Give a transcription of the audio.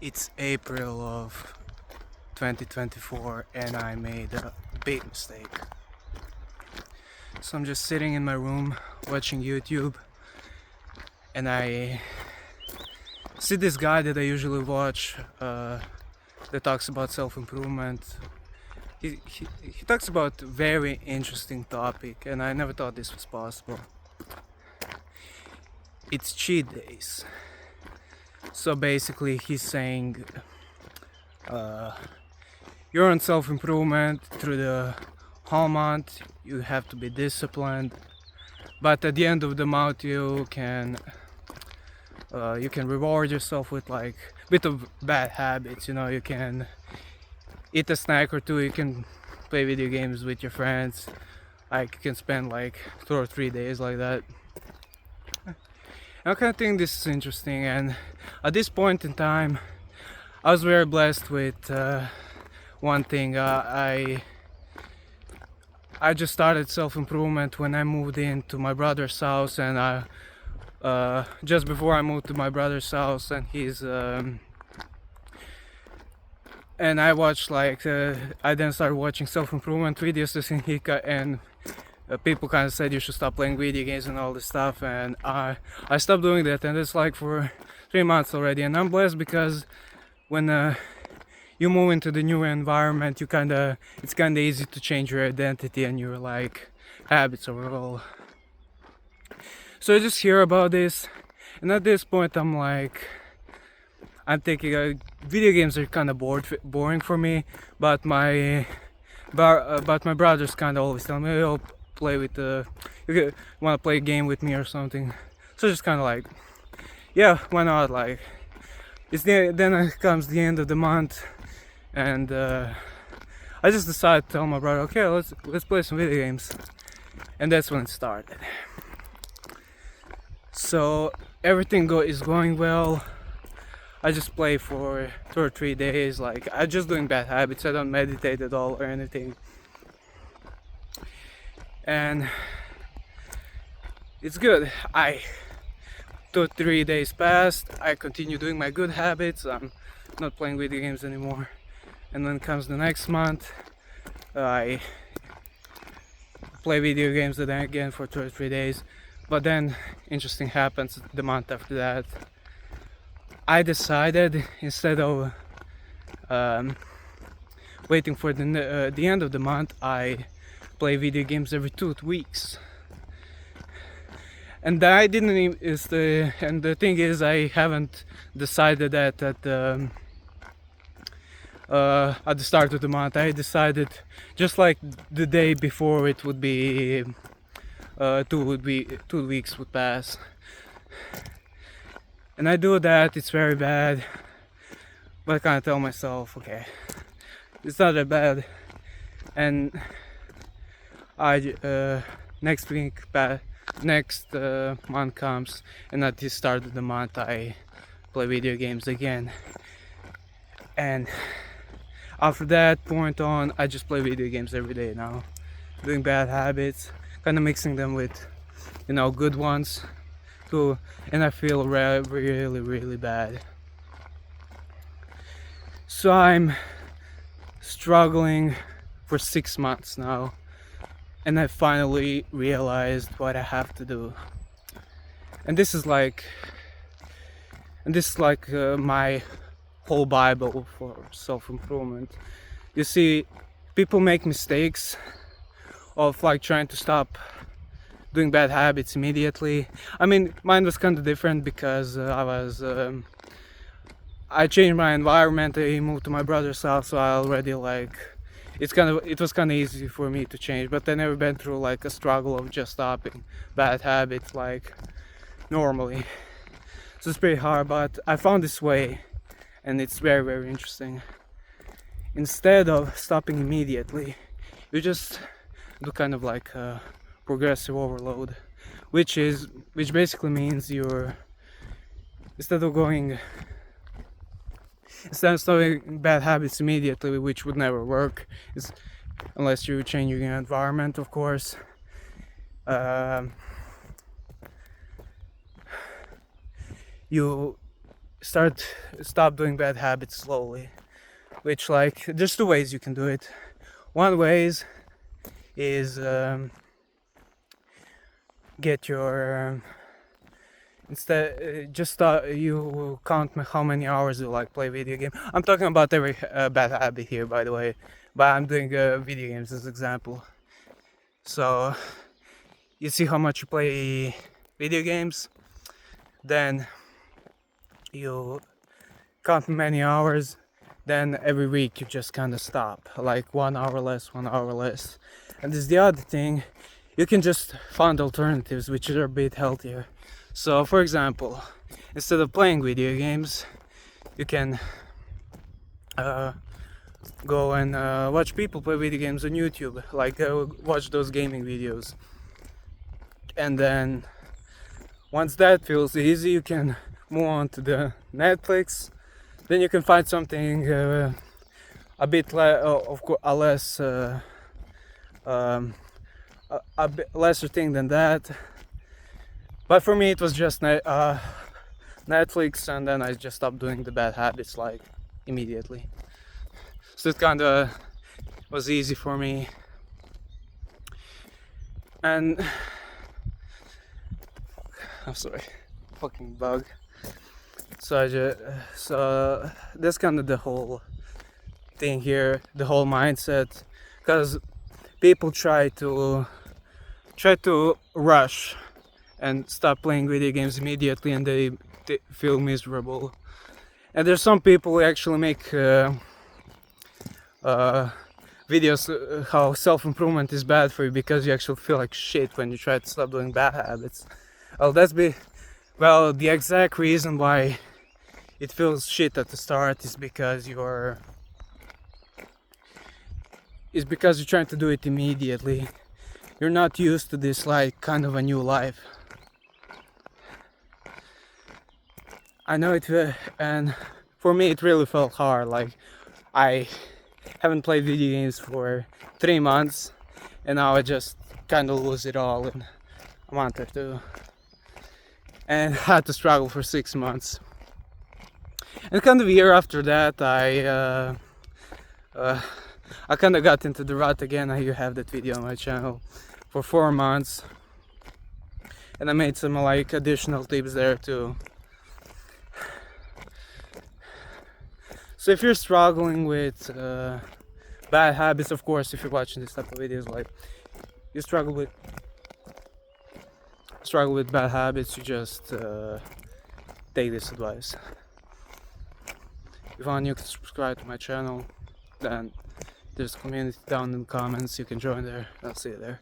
It's April of 2024 and I made a big mistake. So I'm just sitting in my room watching YouTube and I see this guy that I usually watch that talks about self-improvement. He talks about a very interesting topic and I never thought this was possible. It's cheat days. So basically he's saying you're on self-improvement through the whole month, you have to be disciplined, but at the end of the month you can reward yourself with like a bit of bad habits. You can eat a snack or two, you can play video games with your friends, like you can spend like 2 or 3 days like that. I kind of think this is interesting, and at this point in time I was very blessed with one thing. I just started self-improvement when I moved into my brother's house, and just before I moved to my brother's house, and and I watched I then started watching self-improvement videos and people kind of said you should stop playing video games and all this stuff, and I stopped doing that, and it's like for 3 months already, and I'm blessed because when you move into the new environment, it's kind of easy to change your identity and your like habits overall. So I just hear about this, and at this point I'm thinking video games are kind of boring for me, but my brothers kind of always tell me, "Oh, play with you want to play a game with me or something." So just kind of like, yeah, why not? Like then it comes the end of the month, and I just decided to tell my brother, okay, let's play some video games, and that's when it started. So everything is going well. I just play for 2 or 3 days. Like I'm just doing bad habits. I don't meditate at all or anything, and it's good. 2 or 3 days passed. I continue doing my good habits. I'm not playing video games anymore. And then comes the next month, I play video games again for 2 or 3 days. But then interesting happens the month after that. I decided, instead of waiting for the end of the month, I play video games every 2 weeks. And I didn't even, and the thing is, I haven't decided that at the start of the month. I decided just like the day before it would be 2 weeks would pass, and I do that. It's very bad, but I kind of tell myself, okay, it's not that bad. And next month comes, and at the start of the month I play video games again, and after that point on, I just play video games every day now, doing bad habits, kind of mixing them with good ones too, and I feel really bad. So I'm struggling for 6 months now, and I finally realized what I have to do. And this is like my whole Bible for self-improvement. You see, people make mistakes of like trying to stop doing bad habits immediately. I mean, mine was kind of different because I changed my environment. I moved to my brother's house, so I already it was kind of easy for me to change, but I never been through like a struggle of just stopping bad habits like normally. So it's pretty hard, but I found this way, and it's very interesting. Instead of stopping immediately, you just do kind of like a progressive overload, which basically means instead of starting bad habits immediately, which would never work, unless you change your environment, of course. You stop doing bad habits slowly. Which, like, there's two ways you can do it. One way is get your instead just you count how many hours you like play video game. I'm talking about every bad habit here, by the way, but I'm doing video games as example. So you see how much you play video games, then you count many hours, then every week you just kind of stop, like 1 hour less, 1 hour less. And there's the other thing, you can just find alternatives which are a bit healthier. So for example, instead of playing video games, you can go and watch people play video games on YouTube, like watch those gaming videos. And then once that feels easy, you can move on to the Netflix. Then you can find something a bit less a bit lesser thing than that. But for me, it was just Netflix, and then I just stopped doing the bad habits like immediately. So it kind of was easy for me. And I'm sorry, fucking bug. So that's kind of the whole thing here, the whole mindset, because people try to rush and stop playing video games immediately, and they feel miserable. And there's some people who actually make videos how self-improvement is bad for you because you actually feel like shit when you try to stop doing bad habits. Well, the exact reason why it feels shit at the start is because you're trying to do it immediately. You're not used to this, like, kind of a new life. I know it, and for me it really felt hard. Like, I haven't played video games for 3 months, and now I just kind of lose it all in a month or two, and had to struggle for 6 months. And kind of a year after that, I kind of got into the rut again. I have that video on my channel for 4 months, and I made some like additional tips there too. So if you're struggling with bad habits, of course, if you're watching this type of videos, like you struggle with bad habits, you just take this advice. If you want, you can subscribe to my channel. Then there's a community down in the comments. You can join there. I'll see you there.